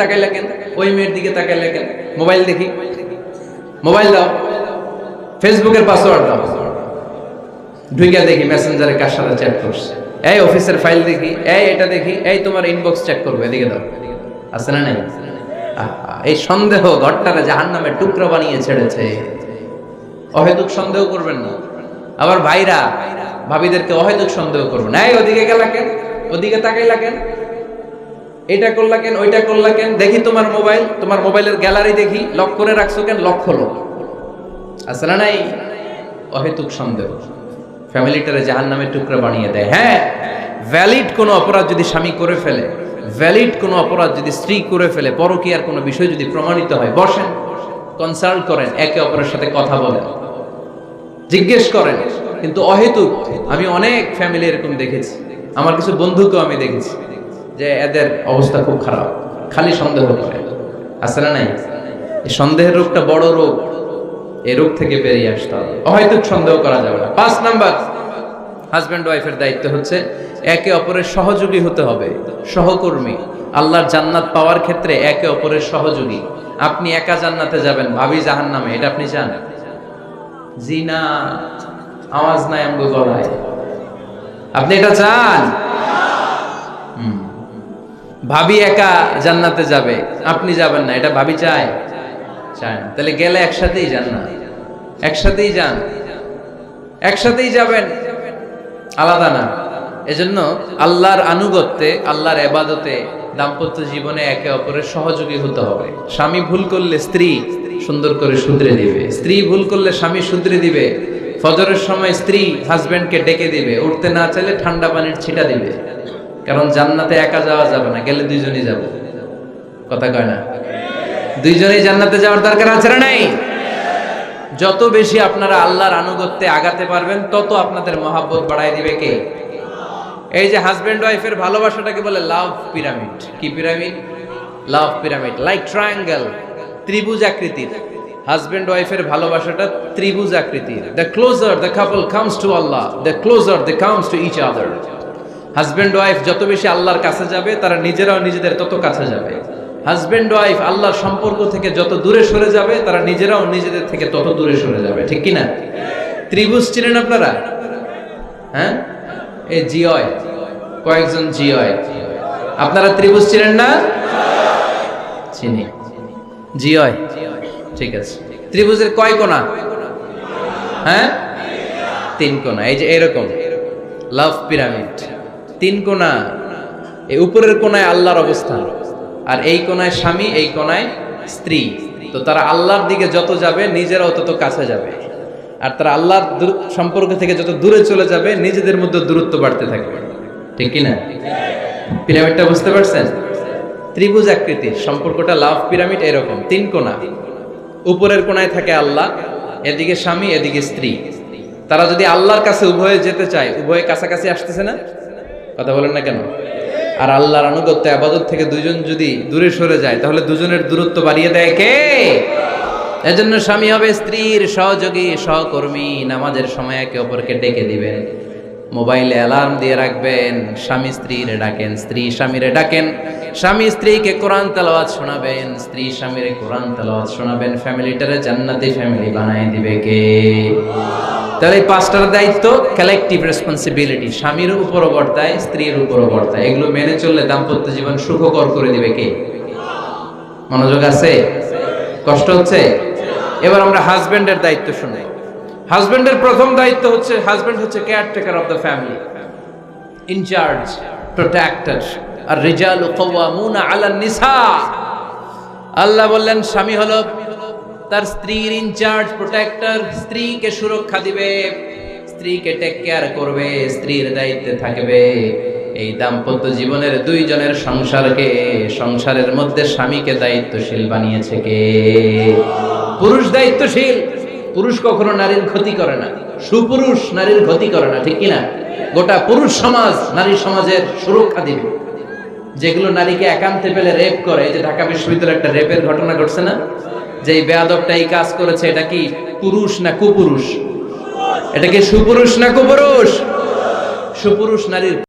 তাকাইলা কেন? ওই মেয়ের দিকে তাকাইলা কেন? মোবাইল দেখি, মোবাইল দাও, ফেসবুকের পাসওয়ার্ড দাও, ঢুইকা দেখি মেসেঞ্জারে কার সাথে চ্যাট করছে, এই অফিসের ফাইল দেখি, এই এটা দেখি, এই তোমার ইনবক্স চেক করবে, এদিকে দাও। আছে না নাই? এই সন্দেহ ঘরটারে জাহান্নামের টুকরা বানিয়ে ছেড়েছে। অহেতুক সন্দেহ করবেন না। আবার ভাইরা ভাবিদেরকে অহেতুক সন্দেহ করবেন না। এই ওদিকে গেলা কেন, ওদিকে তাকাইলা কেন, এটা করলা কেন, ওইটা করলা কেন, দেখি তোমার মোবাইল, তোমার মোবাইলের গ্যালারি দেখি, লক করে রাখছো কেন, লক খোলো। আছে না নাই? অহেতুক সন্দেহ ফ্যামিলিটারে জাহান্নামের টুকরা বানিয়ে দেয়। হ্যাঁ, ভ্যালিড কোনো অপরাধ যদি স্বামী করে ফেলে, ভ্যালিড কোনো অপরাধ যদি স্ত্রী করে ফেলে, পরকীয়ার কোনো বিষয় যদি প্রমাণিত হয়, বসেন, কনসাল্ট করেন, একে অপরের সাথে কথা বলেন, জিজ্ঞেস করেন। কিন্তু অহেতুক, আমি অনেক ফ্যামিলি এরকম দেখেছি, আমার কিছু বন্ধুকেও আমি দেখেছি যে এদের অবস্থা খুব খারাপ, খালি সন্দেহ করে। আছে না নাই? এই সন্দেহের রোগটা বড় রোগ, এই রোগ থেকে বেরিয়ে আসতে হবে। অহেতুক সন্দেহ করা যাবে না। 5 নাম্বার, হাজব্যান্ড ওয়াইফের দায়িত্ব হচ্ছে একে অপরের সহযোগী হতে হবে, সহকর্মী। আল্লাহর জান্নাত পাওয়ার ক্ষেত্রে একে অপরের সহযোগী। আপনি একা জান্নাতে যাবেন, ভাবি জাহান্নামে, এটা আপনি চান? জি না, আওয়াজ নাই আমগো গলায়। আপনি এটা চান? ভাবি একা জান্নাতে যাবে, আপনি যাবেন না, এটা ভাবি চায়? চায় না। তাহলে গেলে একসাথেই যান না, একসাথেই যান, একসাথেই যাবেন, আলাদা না। এজন্য আল্লাহর আনুগত্যে, আল্লাহর ইবাদতে, দাম্পত্য জীবনে একে অপরের সহযোগী হতে হবে। স্বামী ভুল করলে স্ত্রী সুন্দর করে শুধরে দিবে, স্ত্রী ভুল করলে স্বামী শুধরে দিবে। ফজরের সময় স্ত্রী হাজবেন্ডকে ডেকে দিবে, উঠতে না চাইলে ঠান্ডা পানির ছিটা দিবে। কারণ জান্নাতে একা যাওয়া যাবে না, গেলে দুইজনই যাব। কথা কয় না? দুইজনেই জান্নাতে যাওয়ার দরকার আছে না নাই? যত বেশি আপনারা আল্লাহর আনুগত্যে আগাতে পারবেন, তত আপনাদের মহাব্বত বাড়ায় দিবে কে? এই যে হাজবেন্ড ওয়াইফের ভালোবাসাটাকে বলে লাভ পিরামিড। কি pyramid? Love pyramid, like triangle, ত্রিভুজ আকৃতির। হাজবেন্ড ওয়াইফের ভালোবাসাটা ত্রিভুজ আকৃতির। The closer the couple comes to Allah, the closer they comes to each other. Husband wife যত বেশি আল্লাহর কাছে যাবে, তারা নিজেরাও নিজেদের তত কাছে যাবে। হাজবেন্ড ওয়াইফ আল্লাহর সম্পর্ক থেকে যত দূরে সরে যাবে, তারা নিজেরাও নিজেদের থেকে তত দূরে সরে যাবে। ঠিক কি না? ত্রিভুজ চিনেন আপনারা? হ্যাঁ, এই জিওয়, কয়েকজন জিওয়, আপনারা ত্রিভুজ চিনেন না? চিনি, জিওয়, ঠিক আছে। ত্রিভুজের কয় কোণা? হ্যাঁ, 3 কোণা। এই যে এরকম লাভ পিরামিড, 3 কোণা। এই উপরের কোণায় আল্লাহর অবস্থান, আর এই কোণায় স্বামী, এই কোণায় স্ত্রী। তো তারা আল্লাহর দিকে যত যাবে, নিজেরাও তত কাছে যাবে। আর তারা আল্লাহর সম্পর্ক থেকে যত দূরে চলে যাবে, নিজেদের মধ্যে দূরত্ব বাড়তে থাকবে। ঠিক কিনা? পিরামিডটা বুঝতে পারছেন? ত্রিভুজ আকৃতির সম্পর্কটা লাভ পিরামিড এরকম, 3 কোণা। উপরের কোণায় থাকে আল্লাহ, এদিকে স্বামী, এদিকে স্ত্রী। তারা যদি আল্লাহর কাছে উভয়ে যেতে চায়, উভয়ে কাছাকাছি আসতেছে না? কথা বলেন না কেন? আর আল্লাহর আনুগত্য, ইবাদত থেকে দুইজন যদি দূরে সরে যায়, তাহলে দুজনের দূরত্ব বাড়িয়ে দেয় কে? এজন্য স্বামী হবে স্ত্রীর সহযোগী, সহকর্মী। নামাজের সময় একে অপরকে ডেকে দিবেন, মোবাইলে অ্যালার্ম দিয়ে রাখবেন। স্বামী স্ত্রীরে ডাকেন, স্ত্রী স্বামীরে ডাকেন। স্বামী স্ত্রীকে কোরআন তেলাওয়াত শোনাবেন, স্ত্রী স্বামীরে কোরআন তেলাওয়াত শোনাবেন। ফ্যামিলিটারে জান্নাতি ফ্যামিলি বানায় দিবে কে? তাহলে এই 5টার দায়িত্ব কালেকটিভ রেসপন্সিবিলিটি, স্বামীর উপরও বর্তায়, স্ত্রীর উপরও বর্তায়। এগুলো মেনে চললে দাম্পত্য জীবন সুখকর করে দিবে কে? মনোযোগ আছে? কষ্ট হচ্ছে? এবার আমরা হাজবেন্ডের দায়িত্ব শুনি। হাজবেন্ডের প্রথম দায়িত্ব হচ্ছে, হাজবেন্ড হচ্ছে caretaker of the family, in charge, protector. আর রিজালু কাওয়ামুনা আলান নিসা। আল্লাহ বললেন স্বামী হলো তার স্ত্রীর ইনচার্জ, প্রোটেক্টর। স্ত্রীকে সুরক্ষা দিবে, স্ত্রীকে টেক কেয়ার করবে, স্ত্রীর দায়িত্বে থাকবে। এই দাম্পত্য জীবনের দুইজনের সংসারকে, সংসারের মধ্যে স্বামীকে দায়িত্বশীল বানিয়েছে কে? পুরুষ দায়িত্বশীল। পুরুষ কখনো নারীর ক্ষতি করে না, সুপুরুষ নারীর ক্ষতি করে না। ঠিক কিনা? গোটা পুরুষ সমাজ নারী সমাজের সুরক্ষা দিবে। যেগুলো নারীকে একান্তে পেলে রেপ করে, এই যে ঢাকা বিশ্ববিদ্যালয়ে একটা রেপের ঘটনা ঘটছে না, যে এই বেয়াদবটা এই কাজ করেছে, এটা কি পুরুষ না কুপুরুষ? এটা কি সুপুরুষ না কুপুরুষ? সুপুরুষ নারীর